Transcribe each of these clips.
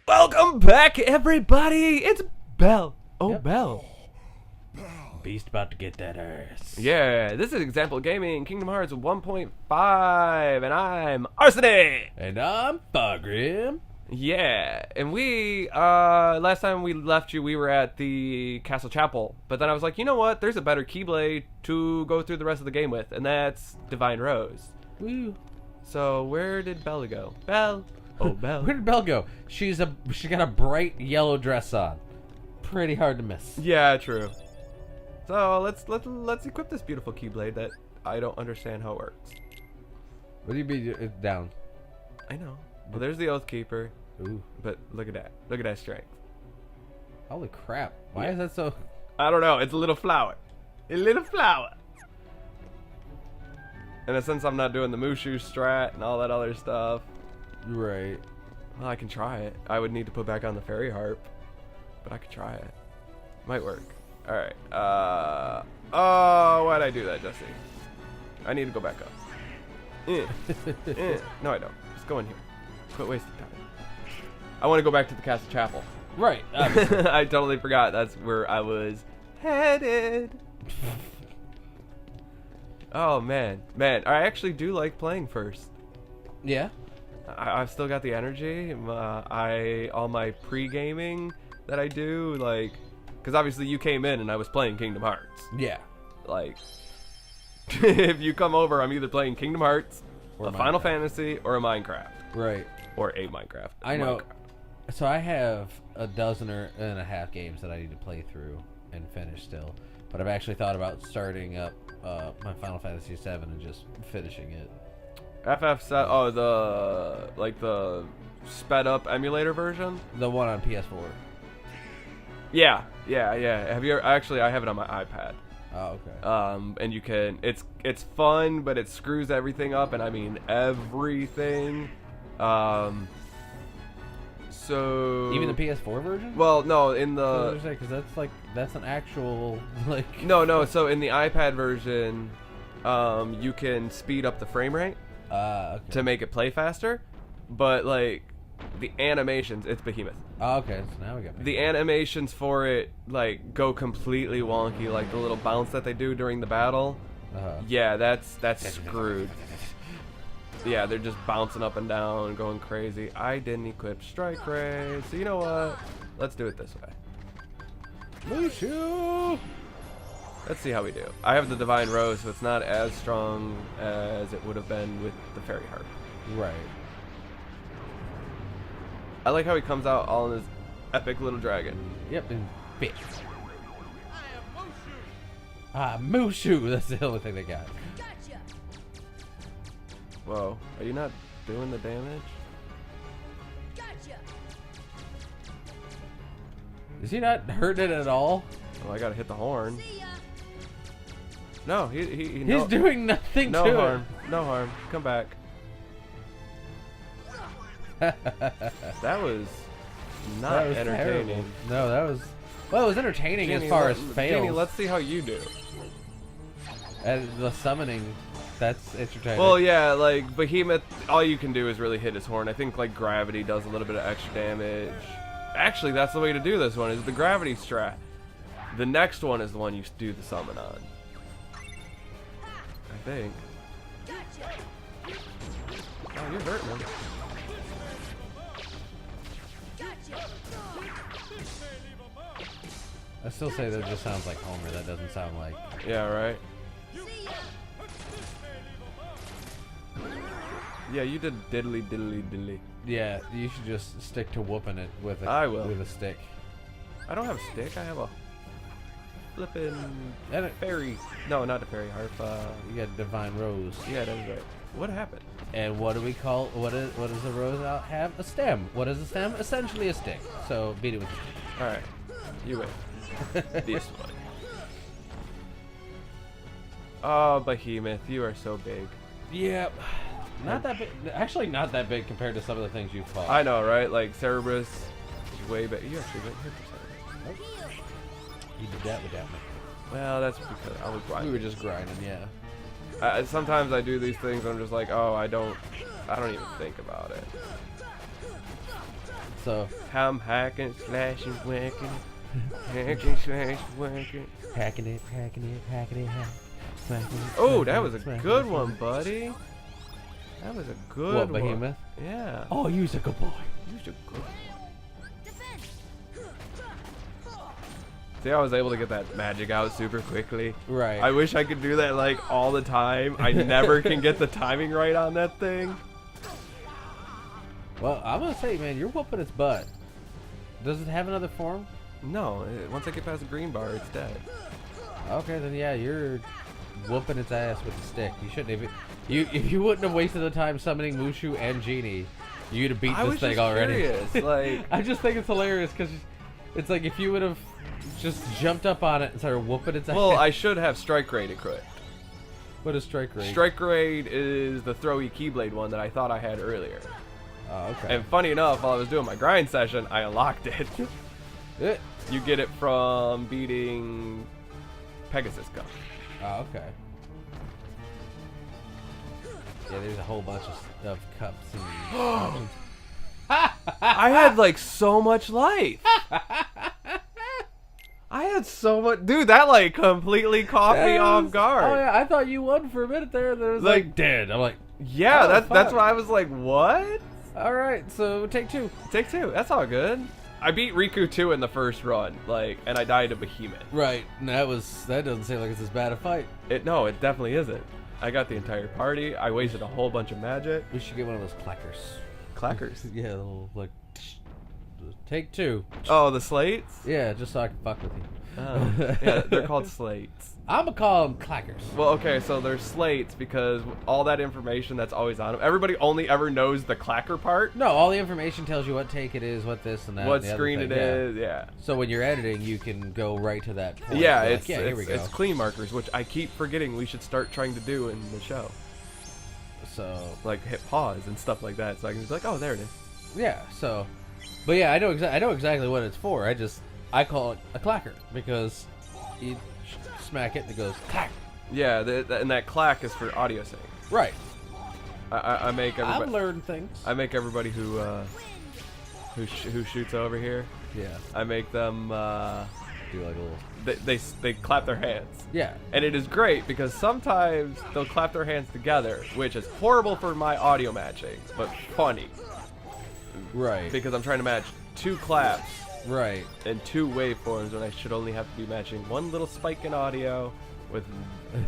Welcome back, everybody. It's Bell. Oh, Yep. Bell. Beast about to get that ass. Yeah, this is Example Gaming, Kingdom Hearts 1.5, and I'm Arsony. And I'm Fogrim. Yeah, and we, last time we left you, we were at the Castle Chapel, but then I was like, you know what, there's a better Keyblade to go through the rest of the game with, and that's Divine Rose. Woo. So, where did Bella go? Belle. Oh, Belle. Where did Belle go? She got a bright yellow dress on. Pretty hard to miss. Yeah, true. So, let's equip this beautiful Keyblade that I don't understand how it works. What do you mean it's down? I know. Well, there's the Oath Keeper. Ooh. But look at that. Look at that strength. Holy crap. Why Yeah. is that so... I don't know. It's a little flower. A little flower. And since I'm not doing the Mushu strat and all that other stuff, Right. well, I can try it. I would need to put back on the fairy harp, but I could try it. Might work. All right. Oh, why'd I do that, Jesse? I need to go back up. No, I don't. Just go in here. Quit wasting time. I want to go back to the Castle Chapel. Right. I totally forgot. That's where I was headed. Oh man, I actually do like playing first. Yeah. I've still got the energy. All my pre-gaming that I do, like, because obviously you came in and I was playing Kingdom Hearts. Yeah. Like, if you come over, I'm either playing Kingdom Hearts, Or a Final Minecraft. Fantasy, or a Minecraft, Right. or a Minecraft. I know. Minecraft. So I have a dozen and a half games that I need to play through and finish still. But I've actually thought about starting up my Final Fantasy VII and just finishing it. FF7. Oh, the sped up emulator version. The one on PS4. Yeah. Have you actually? I have it on my iPad. Oh, okay. And you can. It's fun, but it screws everything up, and I mean everything. So Even the PS4 version? Well, no, in the Because that's an actual like. no. So in the iPad version, you can speed up the frame rate Okay. to make it play faster, but like the animations, it's behemoth. Oh, okay. So now we got The animations for it like go completely wonky, like the little bounce that they do during the battle. Yeah, that's screwed. Yeah, they're just bouncing up and down, going crazy. I didn't equip Strike Ray, so you know what? Let's do it this way. Mushu! Let's see how we do. I have the Divine Rose, so it's not as strong as it would have been with the Fairy Harp. Right. I like how he comes out all in his epic little dragon. Yep, and bitch. Mushu! That's the only thing they got. Whoa, are you not doing the damage? Is he not hurting it at all? Oh, I gotta hit the horn. No, He's no, doing nothing no to harm. No harm. Come back. it. That was not That was entertaining. terrible. No, that was... Well, it was entertaining Jeannie, as far as fails. Jeannie, let's see how you do. And the summoning, that's entertaining. Well, yeah, like Behemoth, all you can do is really hit his horn. I think like Gravity does a little bit of extra damage. Actually, that's the way to do this one, is the Gravity strat. The next one is the one you do the summon on. I think. Oh, you're hurting him. I still say that just sounds like Homer. That doesn't sound like... Yeah, right? Yeah, you did diddly diddly diddly. Yeah, you should just stick to whooping it with a, I will. with a stick. I don't have a stick, I have a flippin' And it, fairy. No, not a fairy harp. you got Divine Rose. Yeah, that's right. What happened? And what do we call... What does the rose out have? A stem. What is a stem? Essentially a stick. So, beat it with a stick. Alright, you win. This one. Oh, Behemoth, you are so big. Yep. Not that big. Actually, not that big compared to some of the things you've fought. I know, right? Like Cerberus is way big. You actually went here for Cerberus. You did that without me. Well, that's because I was grinding. We were just grinding, yeah. Sometimes I do these things and I'm just like, oh, I don't even think about it. So I'm hacking, slashing, whacking, hacking, slashing, whacking. hacking it, smacking it. Oh, that was a good one, buddy. That was a good what, Behemoth? one. Yeah. Oh, you's a good boy. You's a good. See, I was able to get that magic out super quickly. Right. I wish I could do that like all the time. I never can get the timing right on that thing. Well, I'm gonna say, man, you're whooping its butt. Does it have another form? No, once I get past the green bar, it's dead. Okay, then yeah, you're whooping its ass with the stick. You shouldn't have. If you wouldn't have wasted the time summoning Mushu and Genie, you'd have beat this thing already. Curious, like I just think it's hilarious because it's like if you would have just jumped up on it and started whooping its ass. well, I should have strike raid equipped. What is strike raid? Strike raid is the throwy keyblade one that I thought I had earlier. Oh, okay. And funny enough, while I was doing my grind session, I unlocked it. You get it from beating Pegasus Cup. Oh, okay. Yeah, there's a whole bunch of cups and options. I had like so much life. I had so much, dude. That like completely caught me off guard. Oh yeah, I thought you won for a minute there. There was like dead. I'm like, yeah, oh, that's why I was like, what? All right, so take two. Take two. That's all good. I beat Riku 2 in the first run, like, and I died to Behemoth. Right, and that doesn't seem like it's as bad a fight. No, it definitely isn't. I got the entire party. I wasted a whole bunch of magic. We should get one of those clackers. Clackers. Yeah, little like. Take two. Oh, the slates? Yeah, just so I can fuck with you. Oh. Yeah, they're called slates. I'm gonna call them clackers. Well, okay, so they're slates because all that information that's always on them. Everybody only ever knows the clacker part. No, all the information tells you what take it is, what this and that. What and the screen other it thing. is, yeah. So when you're editing, you can go right to that point. Yeah, You're it's like, here we go. it's clean markers, which I keep forgetting we should start trying to do in the show. So Like hit pause and stuff like that, so I can just be like, oh, there it is. yeah, so, but yeah, I know exactly what it's for. I call it a clacker because you smack it and it goes clack. Yeah, and that clack is for audio sync. Right. I make everybody. I've learned things. I make everybody who shoots over here. Yeah. I make them. Do like a little. They clap their hands. Yeah. And it is great because sometimes they'll clap their hands together, which is horrible for my audio matching, but funny Right. because I'm trying to match two claps Right. and two waveforms when I should only have to be matching one little spike in audio with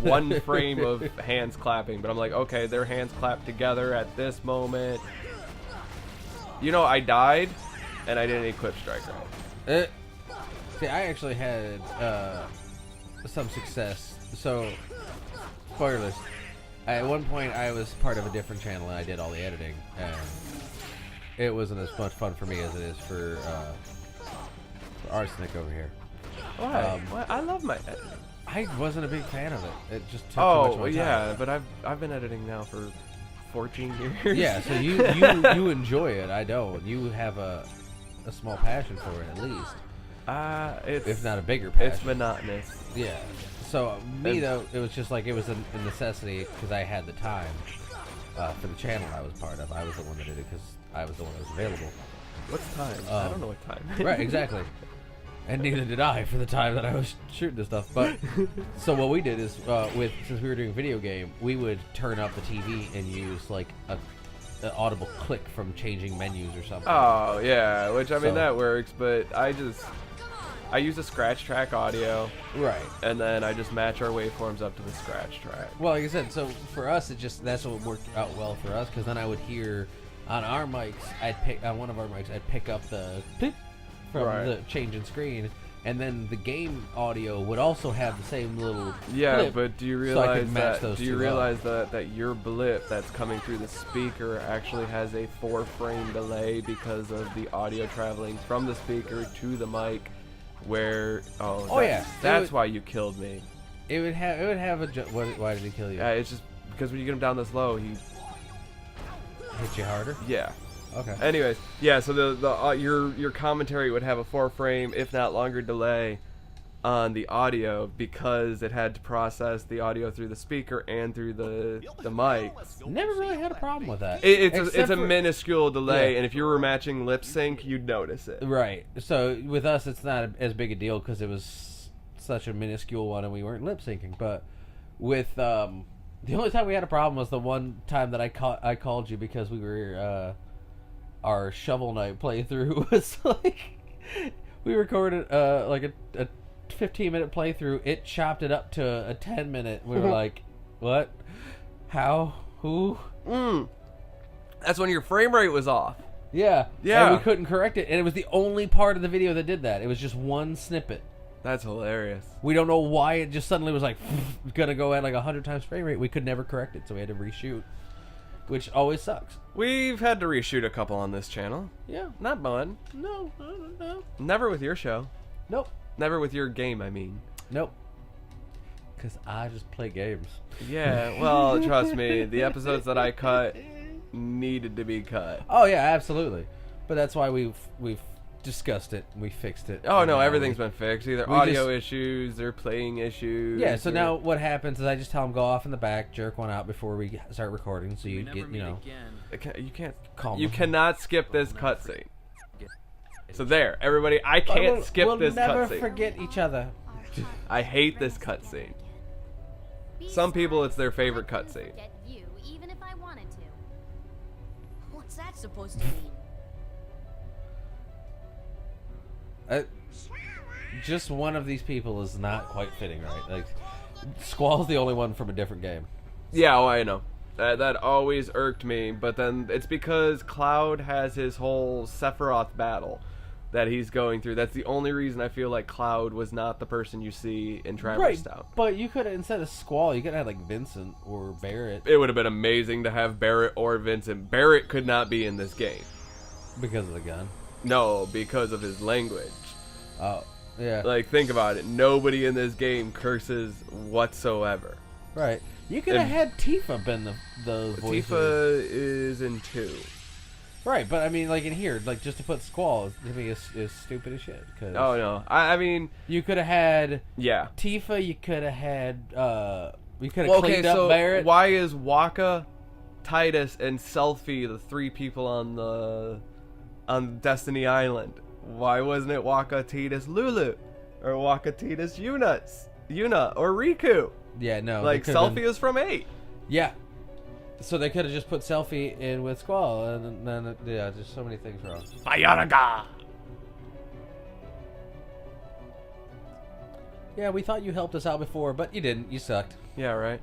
one frame of hands clapping. But I'm like, okay, their hands clap together at this moment. You know, I died and I didn't equip strike right. See, I actually had some success. So, spoilers. At one point, I was part of a different channel and I did all the editing, and it wasn't as much fun for me as it is for Arsenic over here. Why? I love my editing. I wasn't a big fan of it. It just took too Oh, much of my yeah, time. but I've been editing now for 14 years. Yeah, so you enjoy it. I don't. You have a small passion for it, at least. It's, if not a bigger passion. It's monotonous. Yeah. So me though, it was just like it was a necessity because I had the time for the channel I was part of. I was the one that did it because I was the one that was available. What's time? I don't know what time. Right, exactly. And neither did I for the time that I was shooting this stuff. But so what we did is, since we were doing a video game, we would turn up the TV and use like an audible click from changing menus or something. Oh yeah, which I mean So- that works, but I use a scratch track audio, Right. and then I just match our waveforms up to the scratch track. Well, like I said, so for us, that's what worked out well for us because then I would hear on our mics, on one of our mics, I'd pick up the clip from Right. the change in screen, and then the game audio would also have the same little Yeah, clip, but do you so I could realize match that? those Do you two realize that your blip that's coming through the speaker actually has a 4-frame delay because of the audio traveling from the speaker to the mic? Where that's why you killed me. It would have why did he kill you? It's just because when you get him down this low, he Hit you harder? yeah. Okay. Anyways, yeah. So your commentary would have a 4-frame, if not longer, delay, on the audio because it had to process the audio through the speaker and through the mics. Never really had a problem with that. It's a minuscule delay, Yeah. and if you were matching lip sync, you'd notice it. Right. So with us, it's not as big a deal because it was such a minuscule one and we weren't lip syncing. But with the only time we had a problem was the one time that I called you because we were our Shovel Knight playthrough was like we recorded like a 15-minute playthrough. It chopped it up to a 10-minute. We were like, what? How? Who? That's when your frame rate was off. Yeah. Yeah. And we couldn't correct it. And it was the only part of the video that did that. It was just one snippet. That's hilarious. We don't know why it just suddenly was like gonna go at like 100 times frame rate. We could never correct it, so we had to reshoot, which always sucks. We've had to reshoot a couple on this channel. Yeah. Not fun. No. Never with your show. Nope. Never with your game, I mean. Nope. Because I just play games. Yeah, well, trust me, the episodes that I cut needed to be cut. Oh yeah, absolutely. But that's why we've discussed it. We fixed it. Oh no, everything's been fixed. Either we audio just- issues or playing issues. Yeah. So or- now what happens is I just tell them go off in the back, jerk one out before we start recording, so you get you can't. calm. You cannot skip this cutscene. So there, everybody, I can't skip this We'll never cutscene. forget each other. I hate this cutscene. Some people, it's their favorite cutscene. Get you, even if I wanted to. What's that supposed to mean? Just one of these people is not quite fitting right. Like, Squall's the only one from a different game. Yeah, oh, I know. That always irked me, but then it's because Cloud has his whole Sephiroth battle that he's going through. That's the only reason I feel like Cloud was not the person you see in Traverse Town. But you could have, instead of Squall, you could have had like Vincent or Barrett. It would have been amazing to have Barrett or Vincent. Barrett could not be in this game. Because of the gun. No, because of his language. Oh, yeah. Like, think about it. Nobody in this game curses whatsoever. Right. You could have had Tifa been the voice. Tifa is in 2. Right, but I mean, like in here, like just to put Squall, to me is stupid as shit. Cause Oh, no. I mean... you could have had Yeah. Tifa, you could have had, you could have cleaned up so Barrett. why is Waka, Titus, and Selfie the 3 people on Destiny Island? Why wasn't it Waka, Titus, Lulu? Or Waka, Titus, Yuna, or Riku? Yeah, no. Like, they could've Selfie is from 8. Yeah. So they could have just put Selfie in with Squall, and then, yeah, there's so many things wrong. Bayaraga! Yeah, we thought you helped us out before, but you didn't. You sucked. Yeah, right.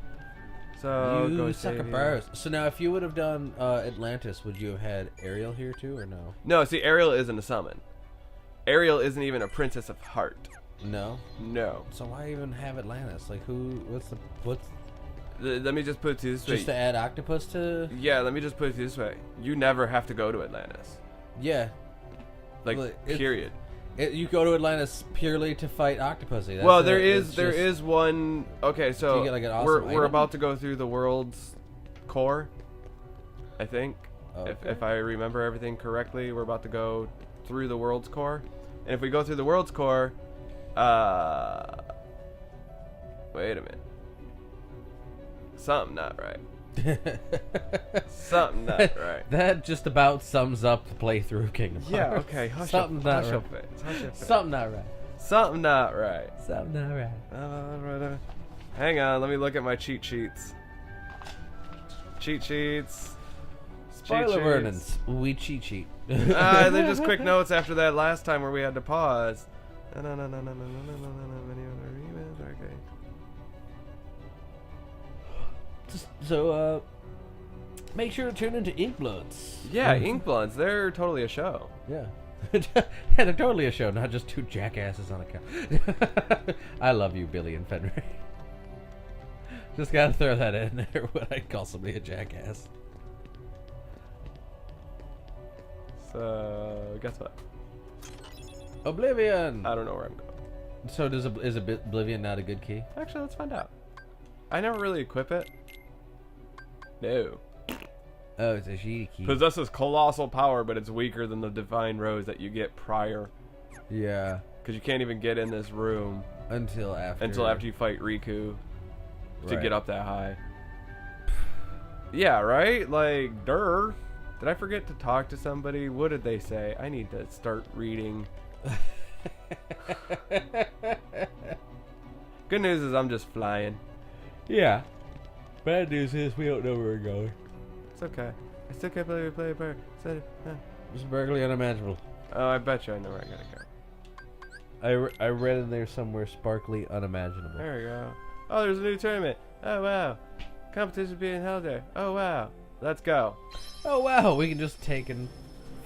So, go You save sucker you. bros. So now, if you would have done Atlantis, would you have had Ariel here too, or no? No, see, Ariel isn't a summon. Ariel isn't even a Princess of Heart. No. No. So why even have Atlantis? Like, what's Let me just put it to you this way. just to add Octopus to? Yeah, let me just put it to you this way. You never have to go to Atlantis. Yeah. Like, Well, period. You go to Atlantis purely to fight Octopussy. That's Well, it. there It's is just- one. Okay, so Do you get, like, an awesome we're item? about to go through the world's core. I think, Okay. if I remember everything correctly, we're about to go through the world's core, and if we go through the world's core, wait a minute, something not right. Something not right. That just about sums up the playthrough of Kingdom Hearts. Yeah. Okay. Hush Something up, not hush right. up it. Hush up it. Something not right. Something not right. Something not right. Hang on, let me look at my cheat sheets. Cheat sheets. Spoiler warnings. We cheat. They're just quick notes after that last time where we had to pause. Okay. So, make sure to tune into InkBlunts. Yeah, InkBlunts, they're totally a show. Yeah. Yeah, they're totally a show, not just two jackasses on a couch. I love you, Billy and Fenrir. Just gotta throw that in there when I call somebody a jackass. So, guess what? Oblivion! I don't know where I'm going. So is Oblivion not a good key? Actually, let's find out. I never really equip it. No. Oh, it's a G key. Possesses colossal power, but it's weaker than the divine rose that you get prior. Yeah. Because you can't even get in this room Until after. Until after you fight Riku to Right. get up that high. Yeah, right? Like, Did I forget to talk to somebody? What did they say? I need to start reading. Good news is I'm just flying. Yeah. Bad news is we don't know where we're going. It's okay. I still can't believe we played a bird. It's burglarly unimaginable. Oh, I bet you I know where I gotta go. I read in there somewhere sparkly unimaginable. There we go. Oh, there's a new tournament. Oh, wow. Competition being held there. Oh, wow. Let's go. Oh wow, we can just take and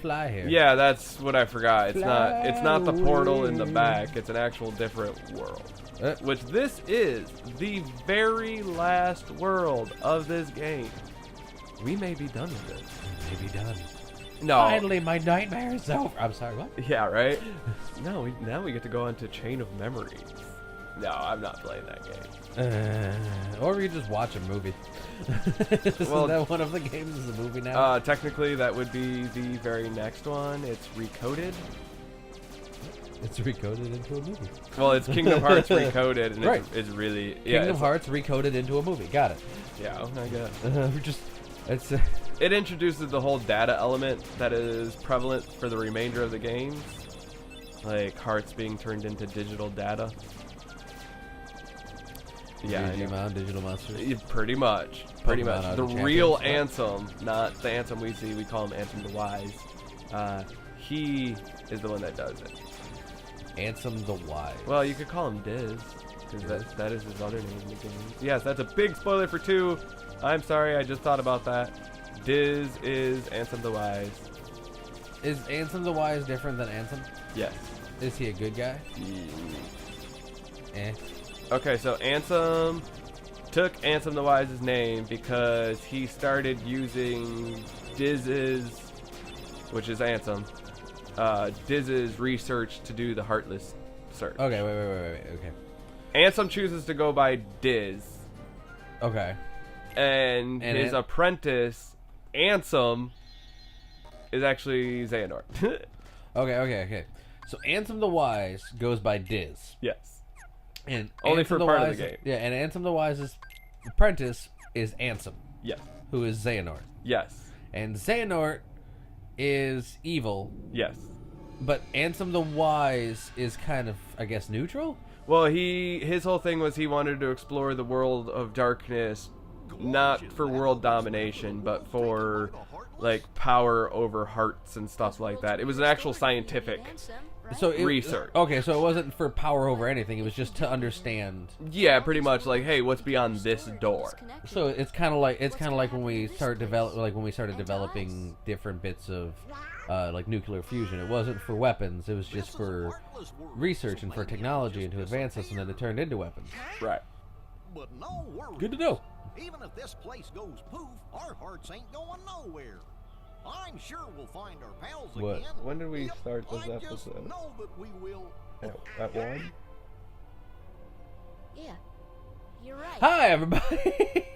fly here. Yeah, that's what I forgot. It's Fly not the portal in the away. back. It's an actual different world. Which this is the very last world of this game. We may be done with this. Maybe done. No. Finally, my nightmare is over. I'm sorry, what? Yeah, right? No, now we get to go into Chain of Memories. No, I'm not playing that game. Or we could just watch a movie. Isn't Well, that one of the games is a movie now? Technically, that would be the very next one. It's Recoded. It's recoded into a movie. Well, it's Kingdom Hearts Recoded, and Right. it's really... Kingdom Hearts recoded into a movie. Got it. Yeah, I guess. We're just... It's... It introduces the whole data element that is prevalent for the remainder of the games. Like hearts being turned into digital data. Yeah, I know. Digimon, digital monsters. Pretty much. Pretty Pokemon much. are The the real champions. Ansem, not the Ansem we see. We call him Ansem the Wise. He is the one that does it. Ansem the Wise. Well, you could call him Diz, because that is his other name in the game. Yes, that's a big spoiler for 2. I'm sorry, I just thought about that. Diz is Ansem the Wise. Is Ansem the Wise different than Ansem? Yes. Is he a good guy? Eh. Okay, so Ansem took Ansem the Wise's name because he started using Diz's, which is Ansem, Diz's research to do the Heartless search. Okay, wait. Okay. Ansem chooses to go by Diz, Okay. and his apprentice, Ansem, is actually Xehanort. Okay. So Ansem the Wise goes by Diz. Yes. And Only Ansem for the part of Wise, the game. Yeah, and Ansem the Wise's apprentice is Ansem, Yes. who is Xehanort. Yes. And Xehanort is evil, Yes. but Ansem the Wise is kind of, I guess, neutral? Well, his whole thing was he wanted to explore the world of darkness, not for world domination, but for like power over hearts and stuff like that. It was an actual scientific. So Research. Okay, so it wasn't for power over anything. It was just to understand. Yeah, pretty much like, hey, what's beyond this door? So it's kind of like when we started developing different bits of like nuclear fusion. It wasn't for weapons. It was just for research and for technology and to advance us, and then it turned into weapons. Right. But no worries. Good to know. Even if this place goes poof, our hearts ain't going nowhere. I'm sure we'll find our pals What? again. When did we Yep, start this I just episode? know that we will. At 1? Yeah, you're right. Hi, everybody.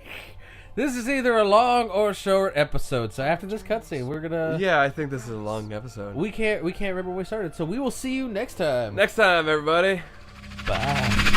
This is either a long or short episode. So after this cutscene, we're gonna. Yeah, I think this is a long episode. We can't remember when we started. So we will see you next time. Next time, everybody. Bye.